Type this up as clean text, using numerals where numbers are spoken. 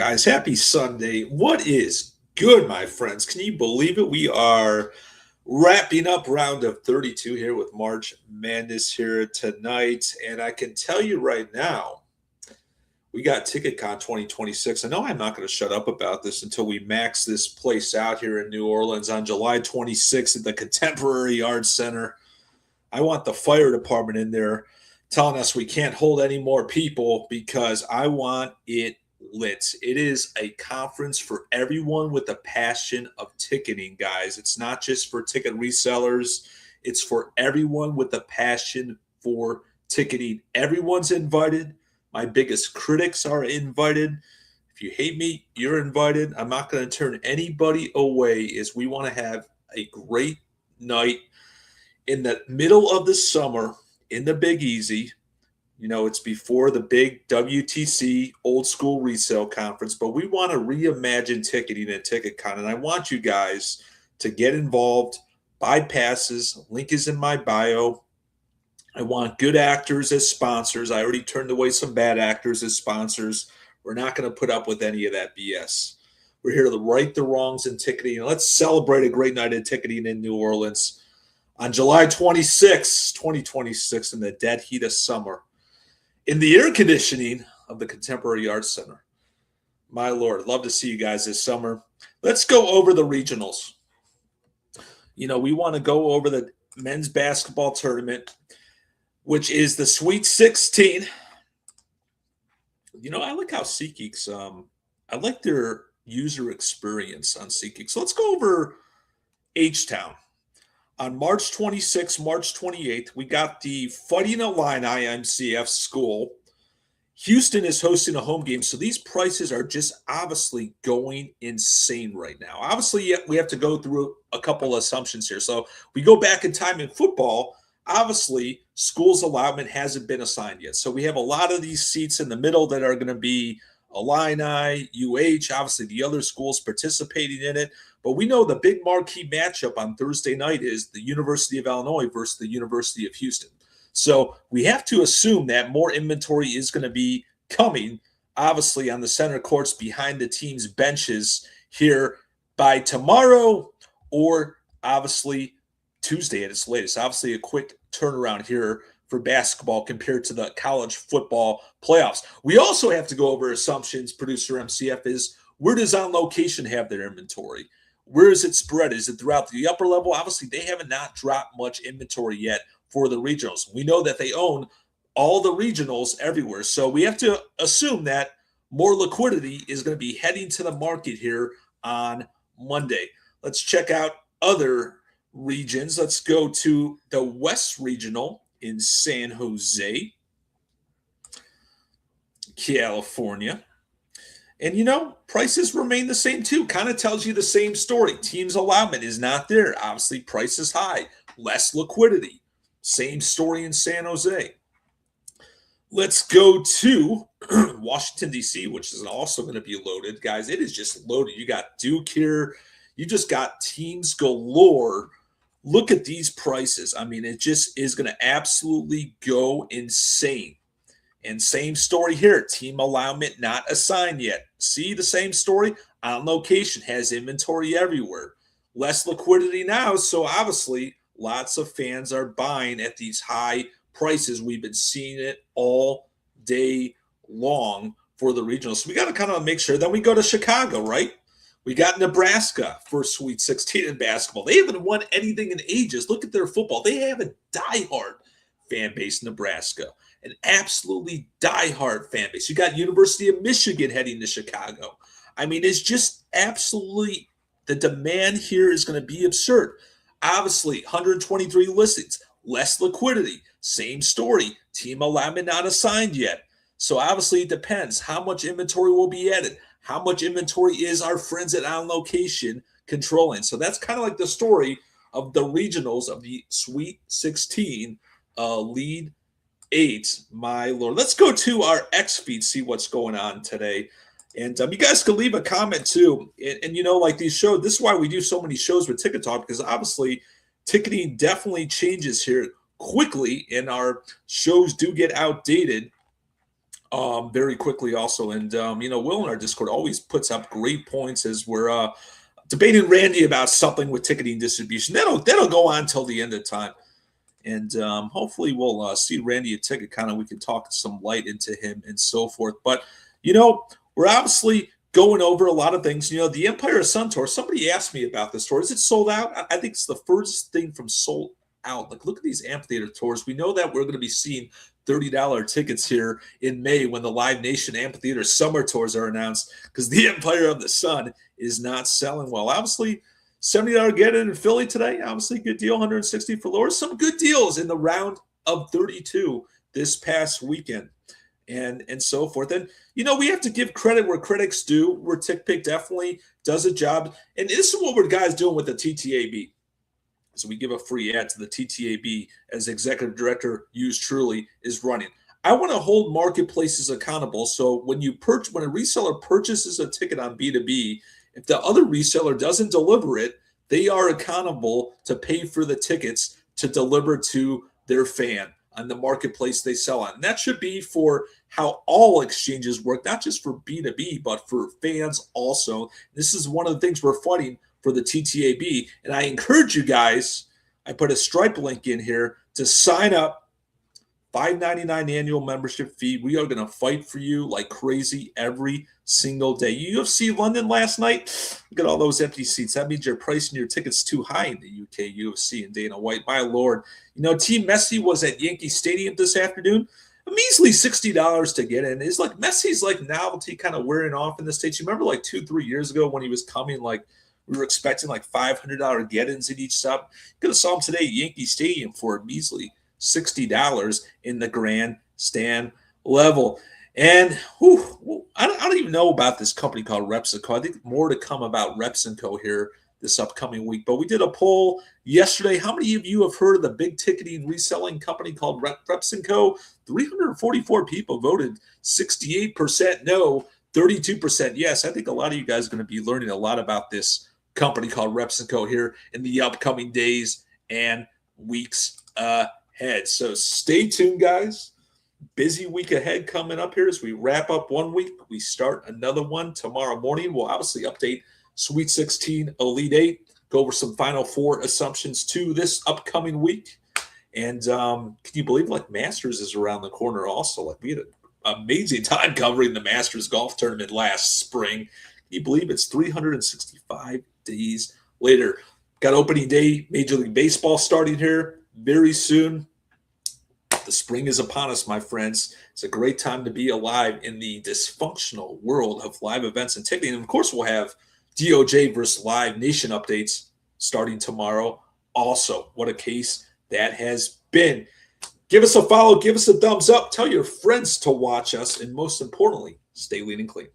guys? Happy Sunday. What is good, my friends? Can you believe it? We are wrapping up round of 32 here with March Madness here tonight. And I can tell you right now, we got TicketCon 2026. I know I'm not going to shut up about this until we max this place out here in New Orleans on July 26th at the Contemporary Arts Center. I want the fire department in there telling us we can't hold any more people because I want it lit. It is a conference for everyone with a passion of ticketing, guys. It's not just for ticket resellers, it's for everyone with a passion for ticketing. Everyone's invited. My biggest critics are invited. If you hate me, you're invited. I'm not going to turn anybody away as we want to have a great night in the middle of the summer in the Big Easy. You know, it's before the big WTC old school resale conference, but we want to reimagine ticketing at TicketCon. And I want you guys to get involved, buy passes. Link is in my bio. I want good actors as sponsors. I already turned away some bad actors as sponsors. We're not going to put up with any of that BS. We're here to right the wrongs in ticketing. Let's celebrate a great night of ticketing in New Orleans on July 26, 2026, in the dead heat of summer, in the air conditioning of the Contemporary Arts Center. My Lord, love to see you guys this summer. Let's go over the regionals. You know, we want to go over the men's basketball tournament, which is the Sweet 16. You know, I like how SeatGeeks, I like their user experience on SeatGeeks. So let's go over H-Town. On March 26th, March 28th, we got the Fighting Illini IMCF school. Houston is hosting a home game, so these prices are just obviously going insane right now. Obviously, we have to go through a couple of assumptions here. So we go back in time in football. Obviously, schools' allotment hasn't been assigned yet. So we have a lot of these seats in the middle that are going to be Illini, obviously the other schools participating in it. But we know the big marquee matchup on Thursday night is the University of Illinois versus the University of Houston. So we have to assume that more inventory is going to be coming, obviously, on the center courts behind the team's benches here by tomorrow or obviously Tuesday at its latest. Obviously, a quick turnaround here for basketball compared to the college football playoffs. We also have to go over assumptions, producer MCF, is where does On Location have their inventory? Where is it spread? Is it throughout the upper level? Obviously, they haven't not dropped much inventory yet for the regionals. We know that they own all the regionals everywhere. So we have to assume that more liquidity is going to be heading to the market here on Monday. Let's check out other regions. Let's go to the West Regional in San Jose, California. And, you know, prices remain the same too. Kind of tells you the same story. Team's allotment is not there. Obviously, price is high. Less liquidity. Same story in San Jose. Let's go to Washington, D.C., which is also going to be loaded. Guys, it is just loaded. You got Duke here. You just got teams galore. Look at these prices. I mean, it just is going to absolutely go insane. And same story here. Team allotment not assigned yet. See the same story? On Location has inventory everywhere. Less liquidity now, so obviously lots of fans are buying at these high prices. We've been seeing it all day long for the regionals. So we got to kind of make sure. Then we go to Chicago, right? We got Nebraska for Sweet 16 in basketball. They haven't won anything in ages. Look at their football. They have a diehard fan base in Nebraska. An absolutely diehard fan base. You got University of Michigan heading to Chicago. I mean, it's just absolutely, the demand here is going to be absurd. Obviously, 123 listings, less liquidity. Same story. Team allotment not assigned yet. So obviously it depends how much inventory will be added. How much inventory is our friends at On Location controlling? So that's kind of like the story of the regionals of the Sweet 16 lead 8, my Lord. Let's go to our X feed, see what's going on today. And you guys can leave a comment too. And you know, like these shows, this is why we do so many shows with Ticket Talk, because obviously ticketing definitely changes here quickly and our shows do get outdated very quickly also. And, Will in our Discord always puts up great points as we're debating Randy about something with ticketing distribution. That'll go on till the end of time. And hopefully we'll see Randy a ticket kind of we can talk some light into him and so forth. But, we're obviously going over a lot of things. The Empire Sun Tour, somebody asked me about this tour. Is it sold out? I think it's the first thing from sold out. Like, look at these amphitheater tours. We know that we're going to be seeing $30 tickets here in May when the Live Nation Amphitheater Summer Tours are announced because the Empire of the Sun is not selling well. Obviously, $70 get in Philly today. Obviously, good deal. 160 for Lourdes. Some good deals in the round of 32 this past weekend, and so forth. And we have to give credit where critics do. Where TickPick definitely does a job, and this is what we're guys doing with the TTAB. So we give a free ad to the TTAB as executive director, Hughes Truly, is running. I want to hold marketplaces accountable. So when a reseller purchases a ticket on B2B, if the other reseller doesn't deliver it, they are accountable to pay for the tickets to deliver to their fan on the marketplace they sell on. And that should be for how all exchanges work, not just for B2B, but for fans also. This is one of the things we're fighting for the TTAB. And I encourage you guys, I put a Stripe link in here to sign up. $5.99 annual membership fee. We are going to fight for you like crazy every single day. UFC London last night. Look at all those empty seats. That means you're pricing your tickets too high in the UK UFC and Dana White. My Lord. Team Messi was at Yankee Stadium this afternoon. A measly $60 to get in. It's like Messi's like novelty kind of wearing off in the States. You remember like 2-3 years ago when he was coming, like we were expecting like $500 get-ins at each stop. You could have saw him today at Yankee Stadium for a measly $60 in the grandstand level. And I don't even know about this company called Repsico. I think more to come about Repsico here this upcoming week. But we did a poll yesterday. How many of you have heard of the big ticketing reselling company called Repsico? 344 people voted, 68% no, 32% yes. I think a lot of you guys are going to be learning a lot about this company called Repsico here in the upcoming days and weeks ahead. So stay tuned, guys. Busy week ahead coming up here as we wrap up one week. We start another one tomorrow morning. We'll obviously update Sweet 16, Elite 8, go over some Final Four assumptions to this upcoming week. And can you believe like Masters is around the corner also? Like we had an amazing time covering the Masters golf tournament last spring. Can you believe it's 365 days later? Got opening day, Major League Baseball starting here very soon. The spring is upon us, my friends. It's a great time to be alive in the dysfunctional world of live events and ticketing. And of course, we'll have DOJ versus Live Nation updates starting tomorrow. Also, what a case that has been. Give us a follow, give us a thumbs up, tell your friends to watch us, and most importantly, stay lean and clean.